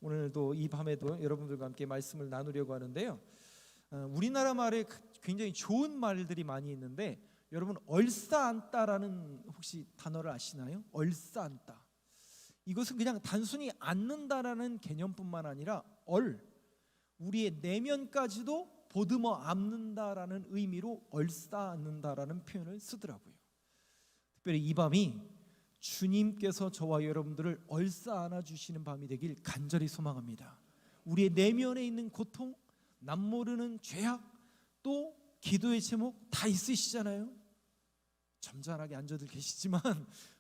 오늘도 이 밤에도 여러분들과 함께 말씀을 나누려고 하는데요. 우리나라 말에 굉장히 좋은 말들이 많이 있는데 여러분 얼싸안다라는 혹시 단어를 아시나요? 얼싸안다. 이것은 그냥 단순히 앉는다라는 개념뿐만 아니라 우리의 내면까지도 보듬어 안는다라는 의미로 얼싸안는다라는 표현을 쓰더라고요. 특별히 이 밤이 주님께서 저와 여러분들을 얼싸안아 주시는 밤이 되길 간절히 소망합니다. 우리의 내면에 있는 고통, 남모르는 죄악, 또 기도의 제목 다 있으시잖아요. 점잖하게 앉아들 계시지만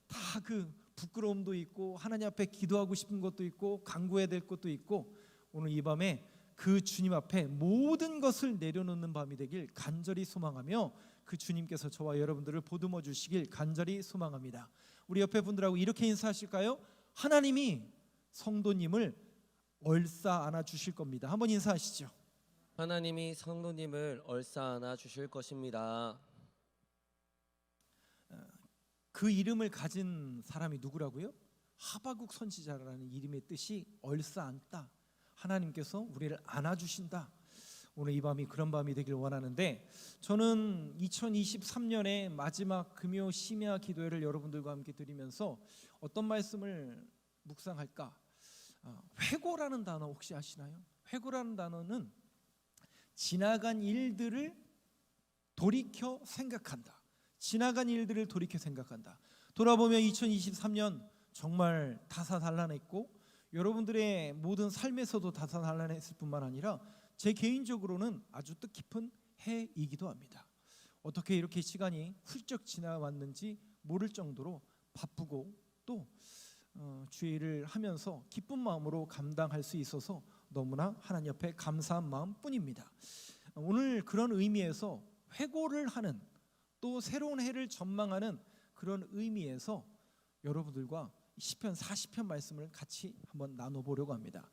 다 그 부끄러움도 있고 하나님 앞에 기도하고 싶은 것도 있고 간구해야 될 것도 있고, 오늘 이 밤에 그 주님 앞에 모든 것을 내려놓는 밤이 되길 간절히 소망하며 그 주님께서 저와 여러분들을 보듬어 주시길 간절히 소망합니다. 우리 옆에 분들하고 이렇게 인사하실까요? 하나님이 성도님을 얼싸 안아 주실 겁니다. 한번 인사하시죠. 하나님이 성도님을 얼싸안아 주실 것입니다. 그 이름을 가진 사람이 누구라고요? 하바국 선지자라는 이름의 뜻이 얼싸안다. 하나님께서 우리를 안아주신다. 오늘 이 밤이 그런 밤이 되길 원하는데, 저는 2023년의 마지막 금요 심야 기도회를 여러분들과 함께 드리면서 어떤 말씀을 묵상할까? 회고라는 단어 혹시 아시나요? 회고라는 단어는 지나간 일들을 돌이켜 생각한다. 지나간 일들을 돌이켜 생각한다. 돌아보면 2023년 정말 다사달란했고 여러분들의 모든 삶에서도 다사달란했을 뿐만 아니라 제 개인적으로는 아주 뜻깊은 해이기도 합니다. 어떻게 이렇게 시간이 훌쩍 지나왔는지 모를 정도로 바쁘고 또 주의 일을 하면서 기쁜 마음으로 감당할 수 있어서 너무나 하나님 옆에 감사한 마음뿐입니다. 오늘 그런 의미에서 회고를 하는, 또 새로운 해를 전망하는 그런 의미에서 여러분들과 시편 40편 말씀을 같이 한번 나눠보려고 합니다.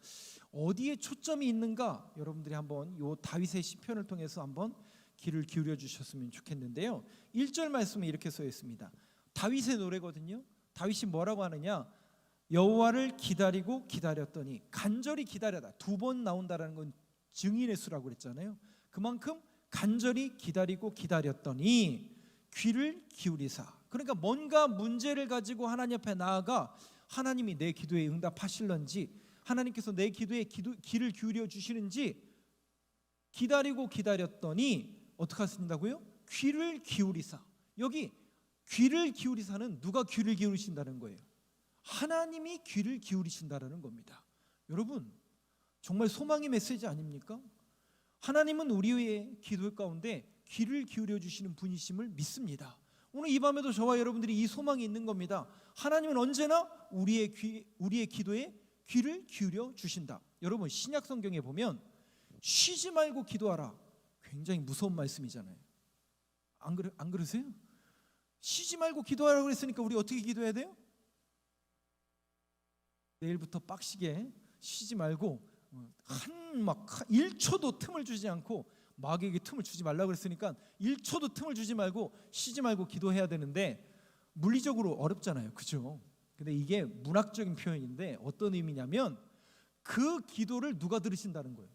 어디에 초점이 있는가 여러분들이 한번 요 다윗의 시편을 통해서 한번 귀를 기울여 주셨으면 좋겠는데요. 1절 말씀에 이렇게 써 있습니다. 다윗의 노래거든요. 다윗이 뭐라고 하느냐? 여호와를 기다리고 기다렸더니, 간절히 기다려다 2번 나온다라는 건 증인의 수라고 그랬잖아요. 그만큼 간절히 기다리고 기다렸더니 귀를 기울이사, 그러니까 뭔가 문제를 가지고 하나님 앞에 나아가 하나님이 내 기도에 응답하실런지, 하나님께서 내 기도에 귀를 기울여 주시는지 기다리고 기다렸더니 어떻게 하신다고요? 귀를 기울이사. 여기 귀를 기울이사는 누가 귀를 기울이신다는 거예요? 하나님이 귀를 기울이신다라는 겁니다. 여러분 정말 소망의 메시지 아닙니까? 하나님은 우리의 기도 가운데 귀를 기울여 주시는 분이심을 믿습니다. 오늘 이 밤에도 저와 여러분들이 이 소망이 있는 겁니다. 하나님은 언제나 우리의 기도에 귀를 기울여 주신다. 여러분 신약 성경에 보면 쉬지 말고 기도하라, 굉장히 무서운 말씀이잖아요. 안 그러세요? 쉬지 말고 기도하라고 그랬으니까 우리 어떻게 기도해야 돼요? 내일부터 빡시게 쉬지 말고 막 1초도 틈을 주지 않고, 마귀에게 틈을 주지 말라고 그랬으니까 1초도 틈을 주지 말고 쉬지 말고 기도해야 되는데 물리적으로 어렵잖아요. 그죠? 근데 이게 문학적인 표현인데 어떤 의미냐면 그 기도를 누가 들으신다는 거예요?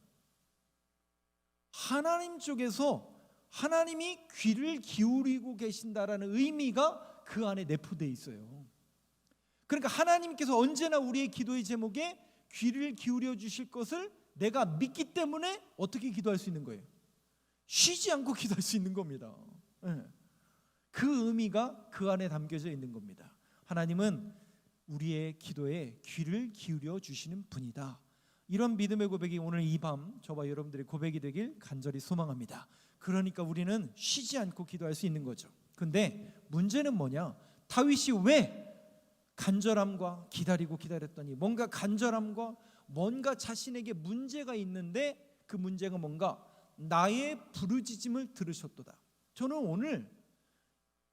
하나님 쪽에서 하나님이 귀를 기울이고 계신다라는 의미가 그 안에 내포되어 있어요. 그러니까 하나님께서 언제나 우리의 기도의 제목에 귀를 기울여 주실 것을 내가 믿기 때문에 어떻게 기도할 수 있는 거예요? 쉬지 않고 기도할 수 있는 겁니다. 그 의미가 그 안에 담겨져 있는 겁니다. 하나님은 우리의 기도에 귀를 기울여 주시는 분이다. 이런 믿음의 고백이 오늘 이 밤 저와 여러분들의 고백이 되길 간절히 소망합니다. 그러니까 우리는 쉬지 않고 기도할 수 있는 거죠. 근데 문제는 뭐냐? 다윗이 왜 간절함과 기다리고 기다렸더니, 뭔가 간절함과 뭔가 자신에게 문제가 있는데 그 문제가 뭔가? 나의 부르짖음을 들으셨도다. 저는 오늘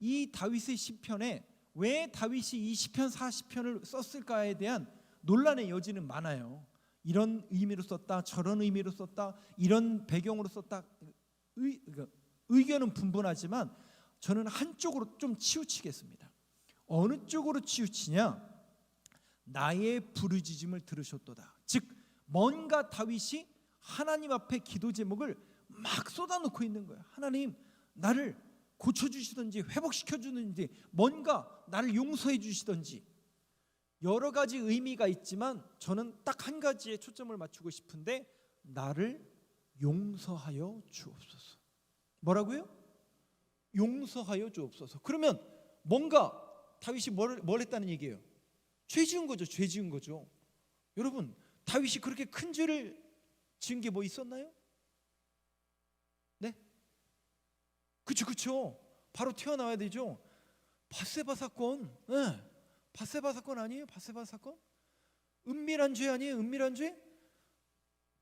이 다윗의 시편에 왜 다윗이 이 시편 40편을 썼을까에 대한 논란의 여지는 많아요. 이런 의미로 썼다, 저런 의미로 썼다, 이런 배경으로 썼다, 의견은 분분하지만 저는 한쪽으로 좀 치우치겠습니다. 어느 쪽으로 치우치냐? 나의 부르짖음을 들으셨도다. 즉 뭔가 다윗이 하나님 앞에 기도 제목을 막 쏟아놓고 있는 거예요. 하나님, 나를 고쳐주시든지 회복시켜주든지 뭔가 나를 용서해 주시든지, 여러 가지 의미가 있지만 저는 딱 한 가지에 초점을 맞추고 싶은데, 나를 용서하여 주옵소서. 뭐라고요? 용서하여 주옵소서. 그러면 뭔가 다윗이 뭘 했다는 얘기예요? 죄 지은 거죠. 죄 지은 거죠. 여러분, 다윗이 그렇게 큰 죄를 지은 게 뭐 있었나요? 네? 그쵸. 바로 튀어나와야 되죠. 밧세바 사건. 네. 밧세바 사건 아니에요? 밧세바 사건? 은밀한 죄 아니에요? 은밀한 죄?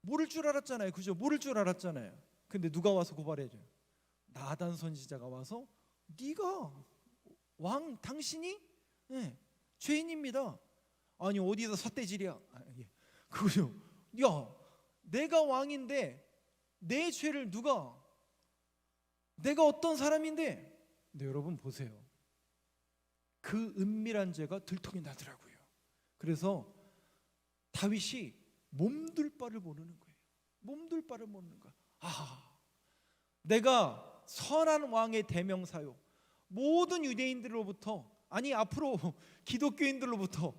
모를 줄 알았잖아요. 그죠? 모를 줄 알았잖아요. 근데 누가 와서 고발해줘요? 나단 선지자가 와서, 네가 왕, 당신이 죄인입니다. 아니 어디서 삿대질이야? 그죠? 야, 내가 왕인데 내 죄를 내가 어떤 사람인데? 근데 여러분 보세요. 그 은밀한 죄가 들통이 나더라고요. 그래서 다윗이 몸둘 바를 모르는 거예요. 몸둘 바를 모르는 거야. 내가 선한 왕의 대명사요, 모든 유대인들로부터, 아니 앞으로 기독교인들로부터,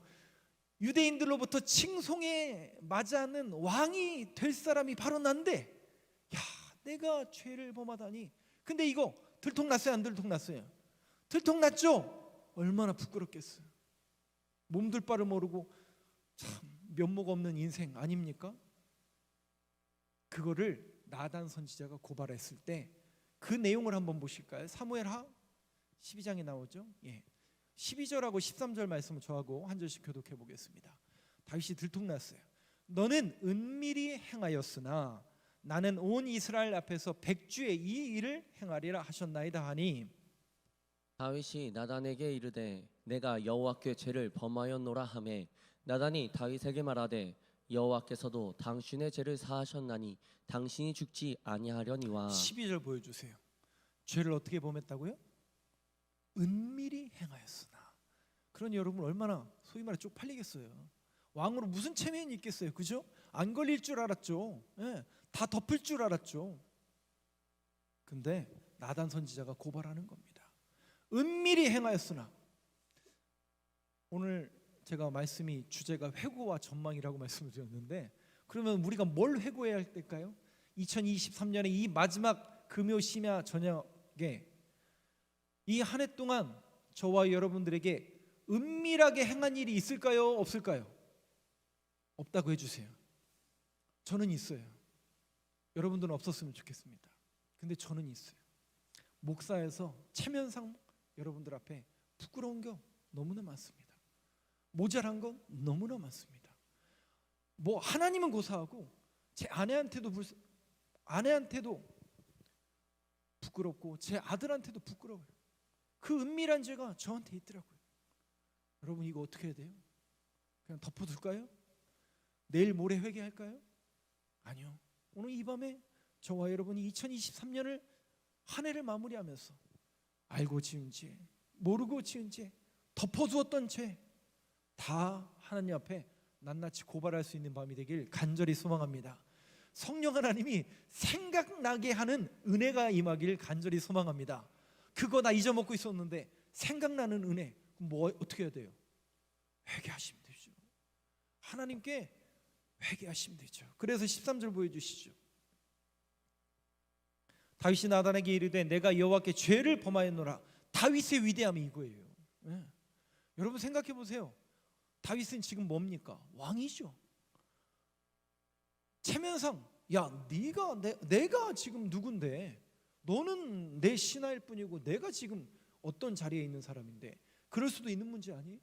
유대인들로부터 칭송에 맞이하는 왕이 될 사람이 바로 난데, 내가 죄를 범하다니. 근데 이거 들통났어요? 안 들통났어요? 들통났죠? 얼마나 부끄럽겠어요. 몸둘 바를 모르고 참 면목 없는 인생 아닙니까? 그거를 나단 선지자가 고발했을 때 그 내용을 한번 보실까요? 사무엘하 12장에 나오죠. 12절하고 13절 말씀을 저하고 한 절씩 교독해 보겠습니다. 다윗이 들통났어요. 너는 은밀히 행하였으나 나는 온 이스라엘 앞에서 백주의 이 일을 행하리라 하셨나이다 하니, 다윗이 나단에게 이르되 내가 여호와께 죄를 범하였노라 하매 나단이 다윗에게 말하되 여호와께서도 당신의 죄를 사하셨나니 당신이 죽지 아니하려니와. 12절 보여주세요. 죄를 어떻게 범했다고요? 은밀히 행하였으나. 그러니 여러분 얼마나 소위 말해 쪽팔리겠어요. 왕으로 무슨 체면이 있겠어요. 그죠? 안 걸릴 줄 알았죠. 다 덮을 줄 알았죠. 근데 나단 선지자가 고발하는 겁니다. 은밀히 행하였으나. 오늘 제가 말씀이 주제가 회고와 전망이라고 말씀을 드렸는데, 그러면 우리가 뭘 회고해야 할 때일까요? 2023년의 이 마지막 금요 심야 저녁에 이 한 해 동안 저와 여러분들에게 은밀하게 행한 일이 있을까요? 없을까요? 없다고 해주세요. 저는 있어요. 여러분들은 없었으면 좋겠습니다. 근데 저는 있어요. 목사에서 체면상 여러분들 앞에 부끄러운 게 너무나 많습니다. 모자란 건 너무나 많습니다. 뭐 하나님은 고사하고 제 아내한테도 부끄럽고 제 아들한테도 부끄러워요. 그 은밀한 죄가 저한테 있더라고요. 여러분 이거 어떻게 해야 돼요? 그냥 덮어둘까요? 내일 모레 회개할까요? 아니요. 오늘 이 밤에 저와 여러분이 2023년을 한 해를 마무리하면서 알고 지은 죄, 모르고 지은 죄, 덮어두었던 죄 다 하나님 앞에 낱낱이 고발할 수 있는 밤이 되길 간절히 소망합니다. 성령 하나님이 생각나게 하는 은혜가 임하길 간절히 소망합니다. 그거 나 잊어먹고 있었는데 생각나는 은혜, 뭐 어떻게 해야 돼요? 회개하시면 되죠. 하나님께 회개하시면 되죠. 그래서 13절 보여주시죠. 다윗이 나단에게 이르되 내가 여호와께 죄를 범하였노라. 다윗의 위대함이 이거예요. 여러분 생각해 보세요. 다윗은 지금 뭡니까? 왕이죠. 체면상 내가 지금 누군데, 너는 내 신하일 뿐이고 내가 지금 어떤 자리에 있는 사람인데, 그럴 수도 있는 문제 아니에요?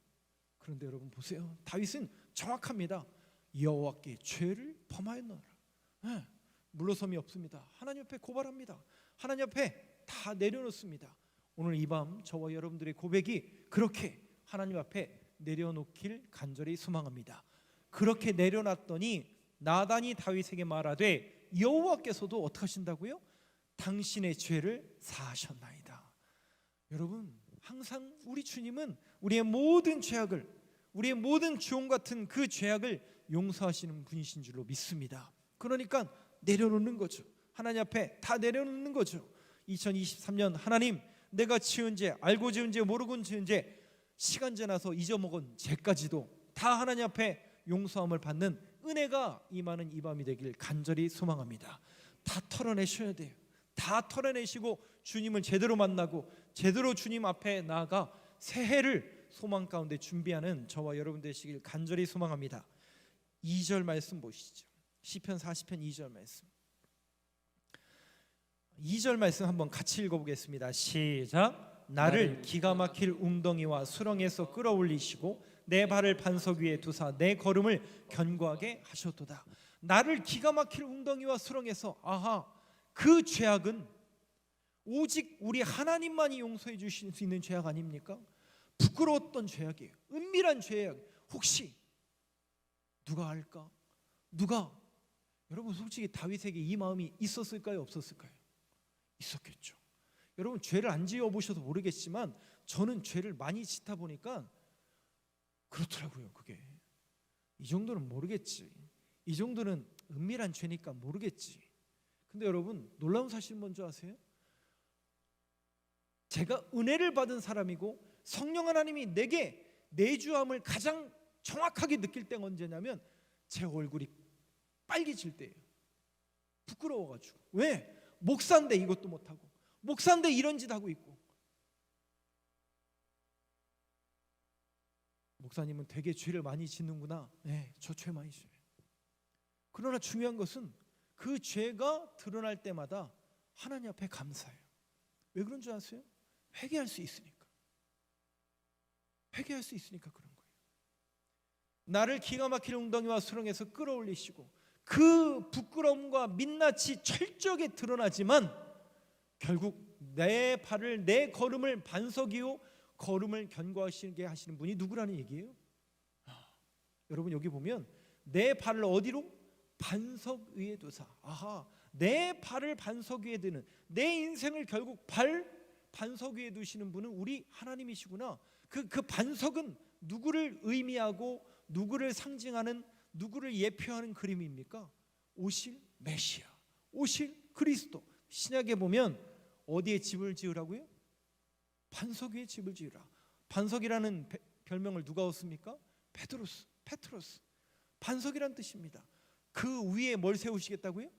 그런데 여러분 보세요. 다윗은 정확합니다. 여호와께 죄를 범하였노라. 물러섬이 없습니다. 하나님 앞에 고발합니다. 하나님 앞에 다 내려놓습니다. 오늘 이 밤 저와 여러분들의 고백이 그렇게 하나님 앞에 내려놓길 간절히 소망합니다. 그렇게 내려놨더니 나단이 다윗에게 말하되 여호와께서도 어떻게 하신다고요? 당신의 죄를 사하셨나이다. 여러분 항상 우리 주님은 우리의 모든 죄악을, 우리의 모든 주홍 같은 그 죄악을 용서하시는 분이신 줄로 믿습니다. 그러니까 내려놓는 거죠. 하나님 앞에 다 내려놓는 거죠. 2023년 하나님, 내가 지은 죄, 알고 지은 죄, 모르고 지은 죄, 시간 지나서 잊어먹은 죄까지도 다 하나님 앞에 용서함을 받는 은혜가 임하는 이 밤이 되길 간절히 소망합니다. 다 털어내셔야 돼요. 다 털어내시고 주님을 제대로 만나고 제대로 주님 앞에 나아가 새해를 소망 가운데 준비하는 저와 여러분 되시길 간절히 소망합니다. 2절 말씀 보시죠. 시편 40편 2절 말씀. 2절 말씀 한번 같이 읽어보겠습니다. 시작. 나를 기가 막힐 웅덩이와 수렁에서 끌어올리시고 내 발을 반석 위에 두사 내 걸음을 견고하게 하셨도다. 나를 기가 막힐 웅덩이와 수렁에서, 아하, 그 죄악은 오직 우리 하나님만이 용서해 주실 수 있는 죄악 아닙니까? 부끄러웠던 죄악이에요. 은밀한 죄악. 혹시 누가 알까? 누가? 여러분 솔직히 다윗에게 이 마음이 있었을까요? 없었을까요? 있었겠죠. 여러분 죄를 안 지어보셔서 모르겠지만 저는 죄를 많이 짓다 보니까 그렇더라고요. 그게 이 정도는 모르겠지, 이 정도는 은밀한 죄니까 모르겠지. 근데 여러분 놀라운 사실 뭔지 아세요? 제가 은혜를 받은 사람이고 성령 하나님이 내게 내주함을 가장 정확하게 느낄 때가 언제냐면 제 얼굴이 빨개질 때예요. 부끄러워가지고. 왜? 목사인데 이것도 못하고, 목사인데 이런 짓 하고 있고. 목사님은 되게 죄를 많이 짓는구나. 네, 저 죄 많이 지어요. 그러나 중요한 것은 그 죄가 드러날 때마다 하나님 앞에 감사해요. 왜 그런 줄 아세요? 회개할 수 있으니까. 회개할 수 있으니까 그런 거예요. 나를 기가 막힐 웅덩이와 수렁에서 끌어올리시고, 그 부끄러움과 민낯이 철저하게 드러나지만 결국 내 발을, 내 걸음을 반석 위요 걸음을 견고하시게 하시는 분이 누구라는 얘기예요? 여러분 여기 보면 내 발을 어디로? 반석 위에 두사. 아하, 내 발을 반석 위에 두는, 내 인생을 결국 반석 위에 두시는 분은 우리 하나님이시구나. 그 반석은 누구를 의미하고 누구를 상징하는, 누구를 예표하는 그림입니까? 오실 메시아, 오실 그리스도. 신약에 보면 어디에 집을 지으라고요? 반석 위에 집을 지으라. 반석이라는 별명을 누가 얻습니까? 페트로스. 반석이란 뜻입니다. 그 위에 뭘 세우시겠다고요?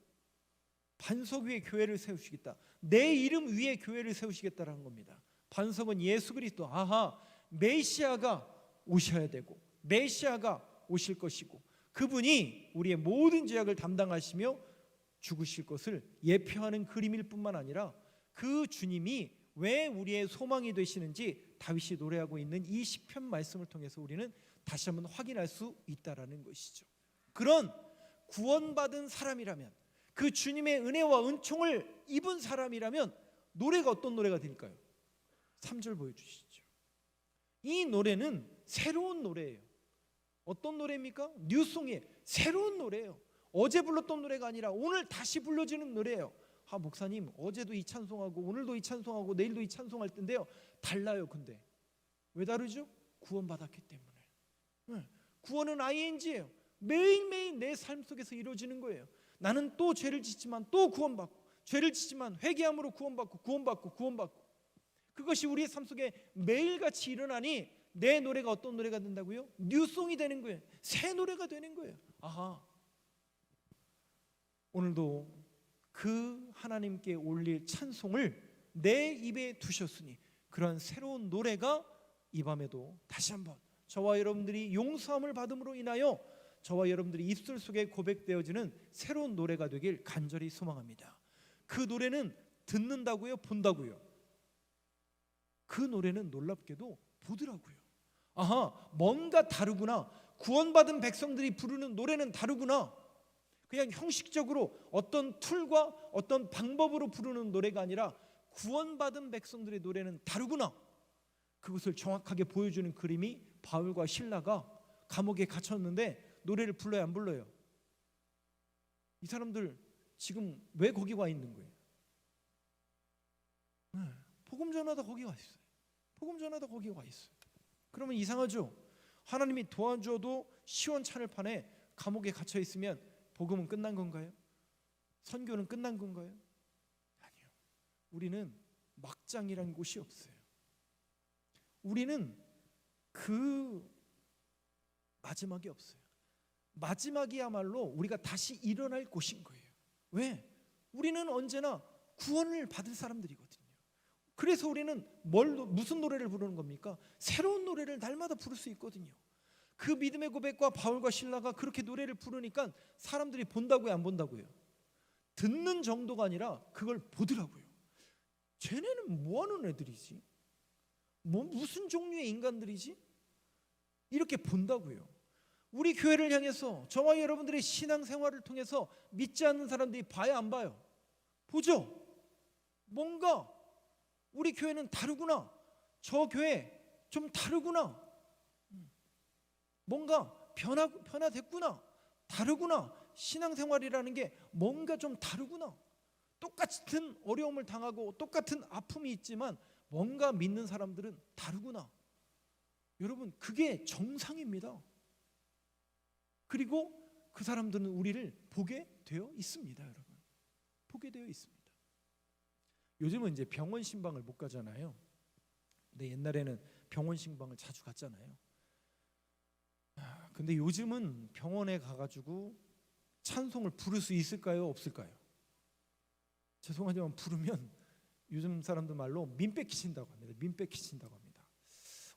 반석 위에 교회를 세우시겠다. 내 이름 위에 교회를 세우시겠다라는 겁니다. 반석은 예수 그리스도. 아하, 메시아가 오셔야 되고 메시아가 오실 것이고 그분이 우리의 모든 죄악을 담당하시며 죽으실 것을 예표하는 그림일 뿐만 아니라 그 주님이 왜 우리의 소망이 되시는지 다윗이 노래하고 있는 이 시편 말씀을 통해서 우리는 다시 한번 확인할 수 있다라는 것이죠. 그런 구원받은 사람이라면, 그 주님의 은혜와 은총을 입은 사람이라면 노래가 어떤 노래가 될까요? 3절 보여주시죠. 이 노래는 새로운 노래예요. 어떤 노래입니까? 뉴송이에요. 새로운 노래예요. 어제 불렀던 노래가 아니라 오늘 다시 불러지는 노래예요. 아, 목사님 어제도 이 찬송하고 오늘도 이 찬송하고 내일도 이 찬송할 텐데요, 달라요. 근데 왜 다르죠? 구원받았기 때문에. 구원은 ING예요. 매일매일 내 삶 속에서 이루어지는 거예요. 나는 또 죄를 짓지만 또 구원받고, 죄를 짓지만 회개함으로 구원받고. 그것이 우리의 삶 속에 매일같이 일어나니 내 노래가 어떤 노래가 된다고요? 뉴송이 되는 거예요. 새 노래가 되는 거예요. 아하, 오늘도 그 하나님께 올릴 찬송을 내 입에 두셨으니 그러한 새로운 노래가 이 밤에도 다시 한번 저와 여러분들이 용서함을 받음으로 인하여 저와 여러분들이 입술 속에 고백되어지는 새로운 노래가 되길 간절히 소망합니다. 그 노래는 듣는다고요? 본다고요? 그 노래는 놀랍게도 보더라고요. 아하, 뭔가 다르구나. 구원받은 백성들이 부르는 노래는 다르구나. 그냥 형식적으로 어떤 툴과 어떤 방법으로 부르는 노래가 아니라 구원받은 백성들의 노래는 다르구나. 그것을 정확하게 보여주는 그림이 바울과 실라가 감옥에 갇혔는데 노래를 불러요, 안 불러요? 이 사람들 지금 왜 거기 와 있는 거예요? 복음 전하다 거기 와 있어요. 복음 전하다 거기 와 있어요. 그러면 이상하죠? 하나님이 도와줘도 시원찮을 판에 감옥에 갇혀 있으면 복음은 끝난 건가요? 선교는 끝난 건가요? 아니요. 우리는 막장이란 곳이 없어요. 우리는 그 마지막이 없어요. 마지막이야말로 우리가 다시 일어날 곳인 거예요. 왜? 우리는 언제나 구원을 받을 사람들이거든요. 그래서 우리는 무슨 노래를 부르는 겁니까? 새로운 노래를 날마다 부를 수 있거든요. 그 믿음의 고백과 바울과 실라가 그렇게 노래를 부르니까 사람들이 본다고요, 안 본다고요? 듣는 정도가 아니라 그걸 보더라고요. 쟤네는 뭐하는 애들이지? 무슨 종류의 인간들이지? 이렇게 본다고요. 우리 교회를 향해서 저와 여러분들의 신앙생활을 통해서 믿지 않는 사람들이 봐야 안 봐요? 보죠. 뭔가 우리 교회는 다르구나, 저 교회 좀 다르구나, 뭔가 변화됐구나, 다르구나, 신앙생활이라는 게 뭔가 좀 다르구나. 똑같은 어려움을 당하고 똑같은 아픔이 있지만 뭔가 믿는 사람들은 다르구나. 여러분, 그게 정상입니다. 그리고 그 사람들은 우리를 보게 되어 있습니다. 여러분, 보게 되어 있습니다. 요즘은 이제 병원 신방을 못 가잖아요. 근데 옛날에는 병원 신방을 자주 갔잖아요. 근데 요즘은 병원에 가가지고 찬송을 부를 수 있을까요? 없을까요? 죄송하지만 부르면 요즘 사람들 말로 민 뺏기신다고 합니다. 민 뺏기신다고 합니다.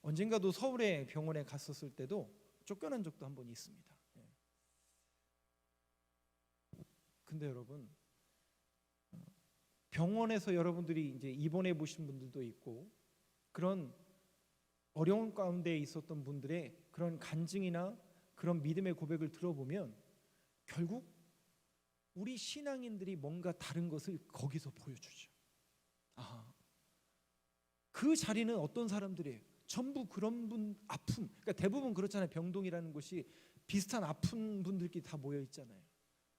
언젠가도 서울의 병원에 갔었을 때도 쫓겨난 적도 한 번 있습니다. 근데 여러분, 병원에서 여러분들이 이제 입원해 보신 분들도 있고 그런 어려운 가운데 있었던 분들의 그런 간증이나 그런 믿음의 고백을 들어보면 결국 우리 신앙인들이 뭔가 다른 것을 거기서 보여주죠. 그 자리는 어떤 사람들이에요? 전부 그런 분, 아픔, 그러니까 대부분 그렇잖아요. 병동이라는 곳이 비슷한 아픈 분들끼리 다 모여 있잖아요.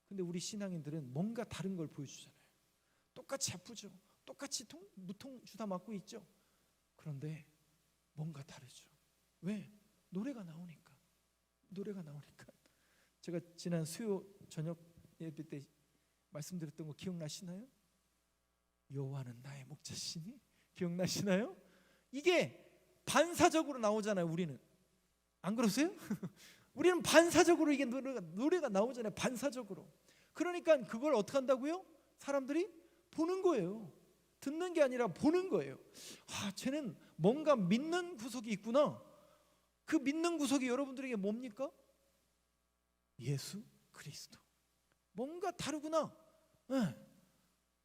근데 우리 신앙인들은 뭔가 다른 걸 보여주잖아요. 똑같이 아프죠. 똑같이 무통 주사 맞고 있죠. 그런데 뭔가 다르죠. 왜? 노래가 나오니까. 노래가 나오니까. 제가 지난 수요 저녁 예배 때 말씀드렸던 거 기억나시나요? 여호와는 나의 목자시니? 기억나시나요? 이게 반사적으로 나오잖아요. 우리는 안 그러세요? 우리는 반사적으로 이게 노래가 나오잖아요. 반사적으로. 그러니까 그걸 어떻게 한다고요? 사람들이 보는 거예요. 듣는 게 아니라 보는 거예요. 쟤는 뭔가 믿는 구석이 있구나. 그 믿는 구석이 여러분들에게 뭡니까? 예수 그리스도. 뭔가 다르구나.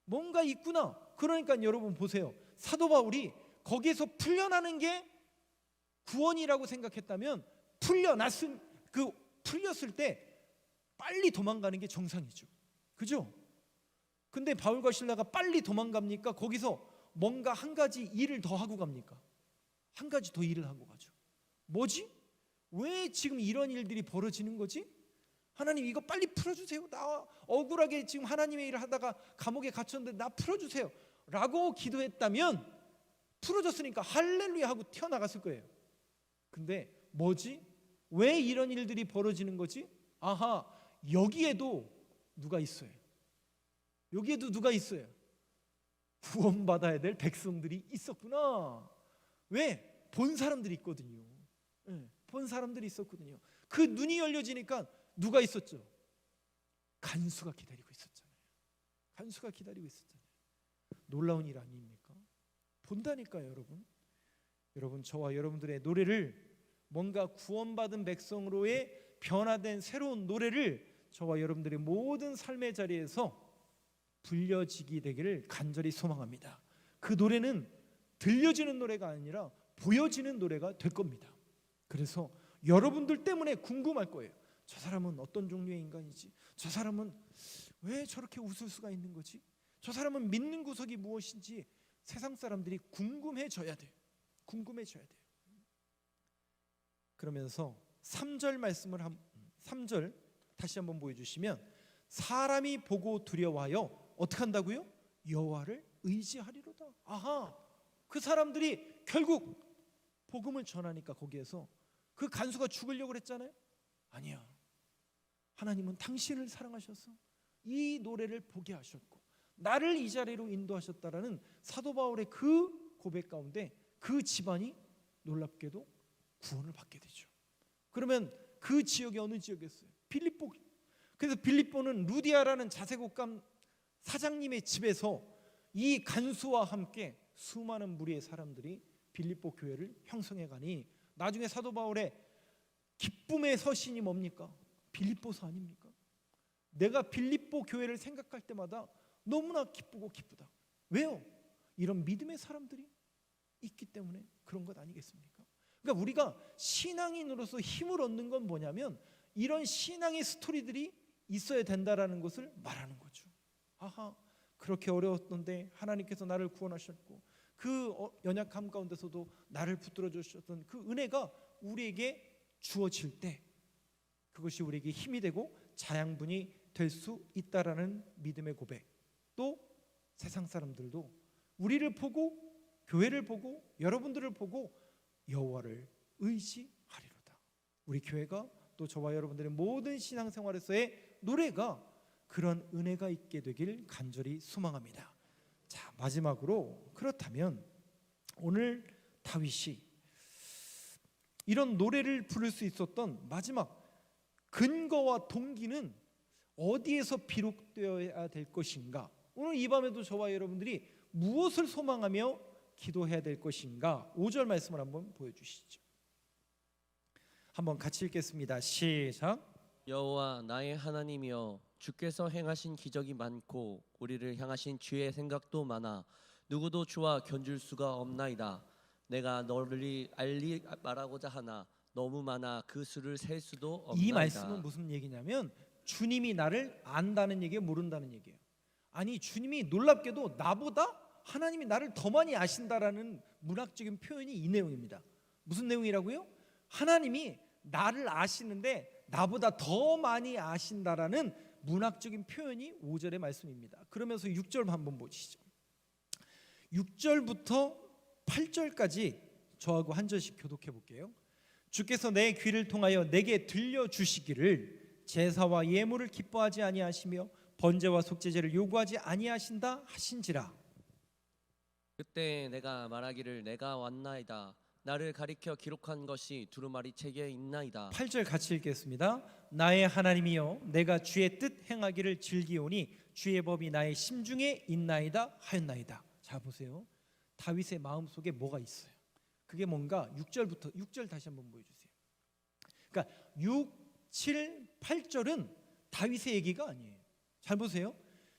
뭔가 있구나. 그러니까 여러분 보세요. 사도 바울이 거기에서 풀려나는 게 구원이라고 생각했다면 풀렸을 때 빨리 도망가는 게 정상이죠. 그죠? 근데 바울과 실라가 빨리 도망갑니까? 거기서 뭔가 한 가지 일을 더 하고 갑니까? 한 가지 더 일을 하고 가죠. 뭐지? 왜 지금 이런 일들이 벌어지는 거지? 하나님, 이거 빨리 풀어주세요. 나 억울하게 지금 하나님의 일을 하다가 감옥에 갇혔는데 나 풀어주세요 라고 기도했다면 풀어졌으니까 할렐루야 하고 튀어나갔을 거예요. 근데 뭐지? 왜 이런 일들이 벌어지는 거지? 여기에도 누가 있어요. 여기에도 누가 있어요. 구원받아야 될 백성들이 있었구나. 왜? 본 사람들이 있거든요. 본 사람들이 있었거든요. 그 눈이 열려지니까 누가 있었죠? 간수가 기다리고 있었잖아요. 간수가 기다리고 있었잖아요. 놀라운 일 아닙니까? 본다니까요, 여러분. 여러분, 저와 여러분들의 노래를, 뭔가 구원받은 백성으로의 변화된 새로운 노래를 저와 여러분들의 모든 삶의 자리에서 불려지게 되기를 간절히 소망합니다. 그 노래는 들려지는 노래가 아니라 보여지는 노래가 될 겁니다. 그래서 여러분들 때문에 궁금할 거예요. 저 사람은 어떤 종류의 인간이지? 저 사람은 왜 저렇게 웃을 수가 있는 거지? 저 사람은 믿는 구석이 무엇인지 세상 사람들이 궁금해져야 돼요. 궁금해져야 돼요. 그러면서 3절 말씀을 3절 다시 한번 보여주시면, 사람이 보고 두려워하여 어떻게 한다고요? 여호와를 의지하리로다. 그 사람들이 결국 복음을 전하니까 거기에서 그 간수가 죽으려고 그랬잖아요. 아니야. 하나님은 당신을 사랑하셔서 이 노래를 보게 하셨고 나를 이 자리로 인도하셨다라는 사도 바울의 그 고백 가운데 그 집안이 놀랍게도 구원을 받게 되죠. 그러면 그 지역이 어느 지역이었어요? 빌립보. 그래서 빌립보는 루디아라는 자색옷감 사장님의 집에서 이 간수와 함께 수많은 무리의 사람들이 빌립보 교회를 형성해 가니 나중에 사도 바울의 기쁨의 서신이 뭡니까? 빌립보서 아닙니까? 내가 빌립보 교회를 생각할 때마다 너무나 기쁘고 기쁘다. 왜요? 이런 믿음의 사람들이 있기 때문에 그런 것 아니겠습니까? 그러니까 우리가 신앙인으로서 힘을 얻는 건 뭐냐면 이런 신앙의 스토리들이 있어야 된다라는 것을 말하는 거죠. 아하, 그렇게 어려웠던데 하나님께서 나를 구원하셨고 그 연약함 가운데서도 나를 붙들어 주셨던 그 은혜가 우리에게 주어질 때 그것이 우리에게 힘이 되고 자양분이 될 수 있다라는 믿음의 고백. 또 세상 사람들도 우리를 보고 교회를 보고 여러분들을 보고 여호와를 의지하리로다. 우리 교회가 또 저와 여러분들의 모든 신앙생활에서의 노래가 그런 은혜가 있게 되길 간절히 소망합니다. 자, 마지막으로 그렇다면 오늘 다윗이 이런 노래를 부를 수 있었던 마지막 근거와 동기는 어디에서 비롯되어야 될 것인가? 오늘 이 밤에도 저와 여러분들이 무엇을 소망하며 기도해야 될 것인가? 5절 말씀을 한번 보여주시죠. 한번 같이 읽겠습니다. 시작. 여호와 나의 하나님이여 주께서 행하신 기적이 많고 우리를 향하신 주의 생각도 많아 누구도 주와 견줄 수가 없나이다. 내가 널리 말하고자 하나 너무 많아 그 수를 셀 수도 없나이다. 이 말씀은 무슨 얘기냐면 주님이 나를 안다는 얘기예요, 모른다는 얘기예요? 아니, 주님이 놀랍게도 나보다 하나님이 나를 더 많이 아신다라는 문학적인 표현이 이 내용입니다. 무슨 내용이라고요? 하나님이 나를 아시는데 나보다 더 많이 아신다라는 문학적인 표현이 5절의 말씀입니다. 그러면서 6절 한번 보시죠. 6절부터 8절까지 저하고 한 절씩 교독해 볼게요. 주께서 내 귀를 통하여 내게 들려주시기를 제사와 예물을 기뻐하지 아니하시며 번제와 속죄제를 요구하지 아니하신다 하신지라. 그때 내가 말하기를 내가 왔나이다. 나를 가리켜 기록한 것이 두루마리 책에 있나이다. 8절 같이 읽겠습니다. 나의 하나님이여 내가 주의 뜻 행하기를 즐기오니 주의 법이 나의 심중에 있나이다 하였나이다. 자 보세요. 다윗의 마음속에 뭐가 있어요? 그게 뭔가 6절부터 6절 다시 한번 보여주세요. 그러니까 6, 7, 8절은 다윗의 얘기가 아니에요. 잘 보세요.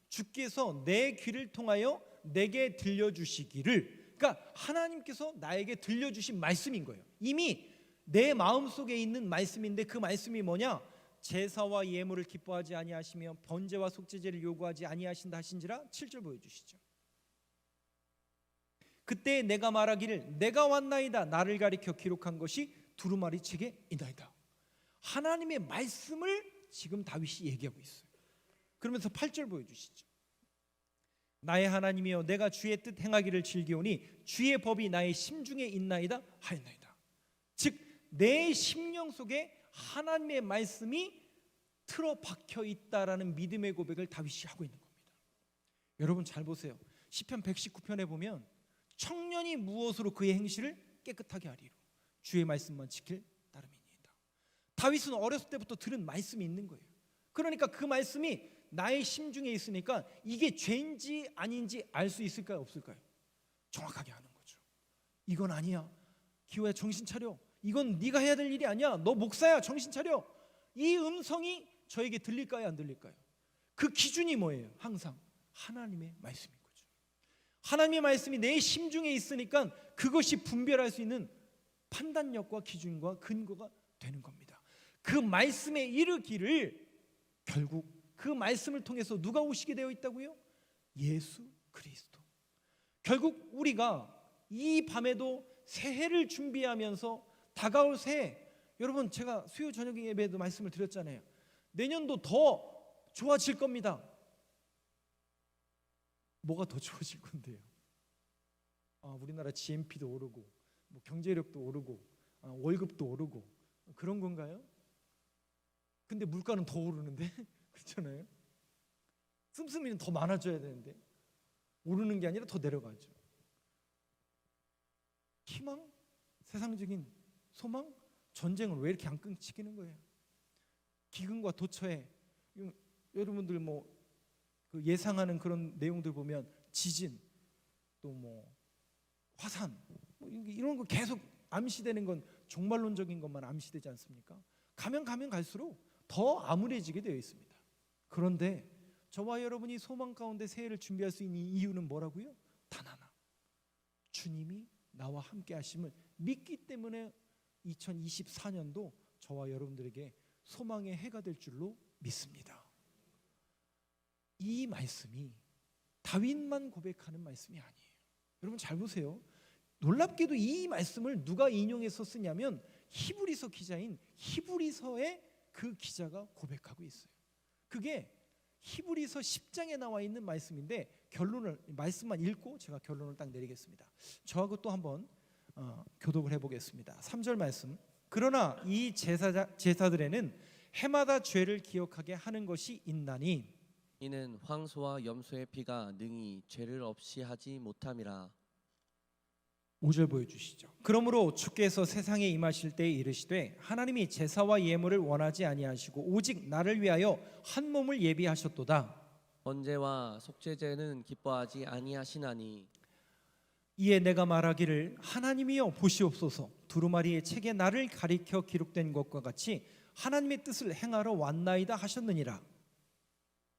주께서 내 귀를 통하여 내게 들려주시기를, 그러니까 하나님께서 나에게 들려주신 말씀인 거예요. 이미 내 마음속에 있는 말씀인데 그 말씀이 뭐냐? 제사와 예물을 기뻐하지 아니하시며 번제와 속죄제를 요구하지 아니하신다 하신지라. 7절 보여주시죠. 그때 내가 말하기를 내가 왔나이다. 나를 가리켜 기록한 것이 두루마리 책에 있나이다. 하나님의 말씀을 지금 다윗이 얘기하고 있어요. 그러면서 8절 보여주시죠. 나의 하나님이여 내가 주의 뜻 행하기를 즐기오니 주의 법이 나의 심중에 있나이다 하였나이다. 즉 내 심령 속에 하나님의 말씀이 틀어박혀 있다라는 믿음의 고백을 다윗이 하고 있는 겁니다. 여러분 잘 보세요. 시편 119편에 보면 청년이 무엇으로 그의 행실을 깨끗하게 하리로 주의 말씀만 지킬 따름이니이다. 다윗은 어렸을 때부터 들은 말씀이 있는 거예요. 그러니까 그 말씀이 나의 심중에 있으니까 이게 죄인지 아닌지 알 수 있을까요, 없을까요? 정확하게 아는 거죠. 이건 아니야. 기호야 정신 차려. 이건 네가 해야 될 일이 아니야. 너 목사야. 정신 차려. 이 음성이 저에게 들릴까요, 안 들릴까요? 그 기준이 뭐예요? 항상 하나님의 말씀인 거죠. 하나님의 말씀이 내 심중에 있으니까 그것이 분별할 수 있는 판단력과 기준과 근거가 되는 겁니다. 그 말씀에 이르기를 결국 그 말씀을 통해서 누가 오시게 되어 있다고요? 예수 그리스도. 결국 우리가 이 밤에도 새해를 준비하면서 다가올 새해, 여러분 제가 수요 저녁 예배에도 말씀을 드렸잖아요. 내년도 더 좋아질 겁니다. 뭐가 더 좋아질 건데요? 우리나라 GNP도 오르고 뭐 경제력도 오르고 월급도 오르고 그런 건가요? 근데 물가는 더 오르는데 그렇잖아요. 씀씀이는 더 많아져야 되는데 오르는 게 아니라 더 내려가죠. 희망, 세상적인 소망, 전쟁을 왜 이렇게 안 끊기는 거예요? 기근과 도처에 여러분들 그 예상하는 그런 내용들 보면 지진, 또 화산, 이런 거 계속 암시되는 건 종말론적인 것만 암시되지 않습니까? 가면 갈수록 더 암울해지게 되어 있습니다. 그런데 저와 여러분이 소망 가운데 새해를 준비할 수 있는 이유는 뭐라고요? 단 하나, 주님이 나와 함께 하심을 믿기 때문에 2024년도 저와 여러분들에게 소망의 해가 될 줄로 믿습니다. 이 말씀이 다윗만 고백하는 말씀이 아니에요. 여러분 잘 보세요. 놀랍게도 이 말씀을 누가 인용해서 쓰냐면 히브리서 기자인 히브리서의 그 기자가 고백하고 있어요. 그게 히브리서 10장에 나와 있는 말씀인데 말씀만 읽고 제가 결론을 딱 내리겠습니다. 저하고 또 한번 교독을 해보겠습니다. 3절 말씀. 그러나 이 제사들에는 해마다 죄를 기억하게 하는 것이 있나니 이는 황소와 염소의 피가 능히 죄를 없이 하지 못함이라. 5절 보여주시죠. 그러므로 주께서 세상에 임하실 때에 이르시되 하나님이 제사와 예물을 원하지 아니하시고 오직 나를 위하여 한 몸을 예비하셨도다. 번제와 속죄제는 기뻐하지 아니하시나니 이에 내가 말하기를 하나님이여 보시옵소서. 두루마리의 책에 나를 가리켜 기록된 것과 같이 하나님의 뜻을 행하러 왔나이다 하셨느니라.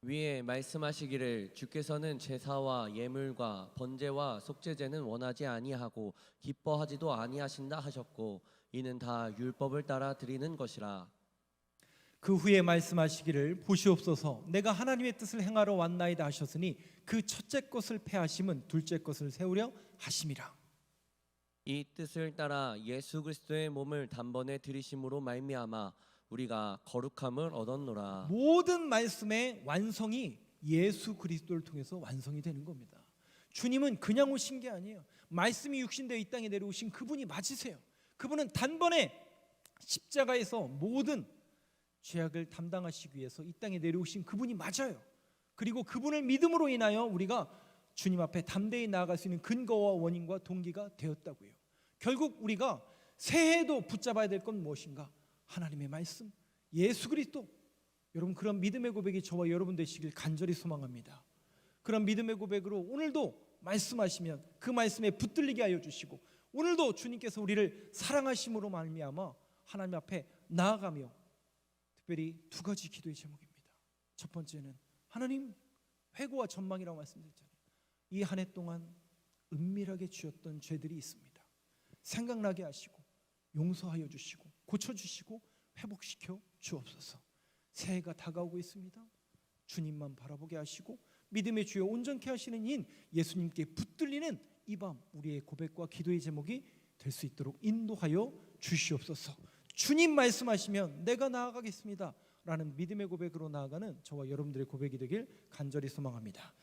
위에 말씀하시기를 주께서는 제사와 예물과 번제와 속죄제는 원하지 아니하고 기뻐하지도 아니하신다 하셨고 이는 다 율법을 따라 드리는 것이라. 그 후에 말씀하시기를 보시옵소서. 내가 하나님의 뜻을 행하러 왔나이다 하셨으니 그 첫째 것을 폐하심은 둘째 것을 세우려 하심이라. 이 뜻을 따라 예수 그리스도의 몸을 단번에 들이심으로 말미암아 우리가 거룩함을 얻었노라. 모든 말씀의 완성이 예수 그리스도를 통해서 완성이 되는 겁니다. 주님은 그냥 오신 게 아니에요. 말씀이 육신되어 이 땅에 내려오신 그분이 맞으세요. 그분은 단번에 십자가에서 모든 죄악을 담당하시기 위해서 이 땅에 내려오신 그분이 맞아요. 그리고 그분을 믿음으로 인하여 우리가 주님 앞에 담대히 나아갈 수 있는 근거와 원인과 동기가 되었다고요. 결국 우리가 새해도 붙잡아야 될 건 무엇인가? 하나님의 말씀, 예수 그리스도. 여러분 그런 믿음의 고백이 저와 여러분 되시길 간절히 소망합니다. 그런 믿음의 고백으로 오늘도 말씀하시면 그 말씀에 붙들리게 하여 주시고 오늘도 주님께서 우리를 사랑하심으로 말미암아 하나님 앞에 나아가며 특별히 두 가지 기도의 제목입니다. 첫 번째는 하나님 회고와 전망이라고 말씀드렸잖아요. 이 한 해 동안 은밀하게 지었던 죄들이 있습니다. 생각나게 하시고 용서하여 주시고 고쳐주시고 회복시켜 주옵소서. 새해가 다가오고 있습니다. 주님만 바라보게 하시고 믿음의 주여 온전케 하시는 인 예수님께 붙들리는 이 밤 우리의 고백과 기도의 제목이 될 수 있도록 인도하여 주시옵소서. 주님 말씀하시면 내가 나아가겠습니다 라는 믿음의 고백으로 나아가는 저와 여러분들의 고백이 되길 간절히 소망합니다.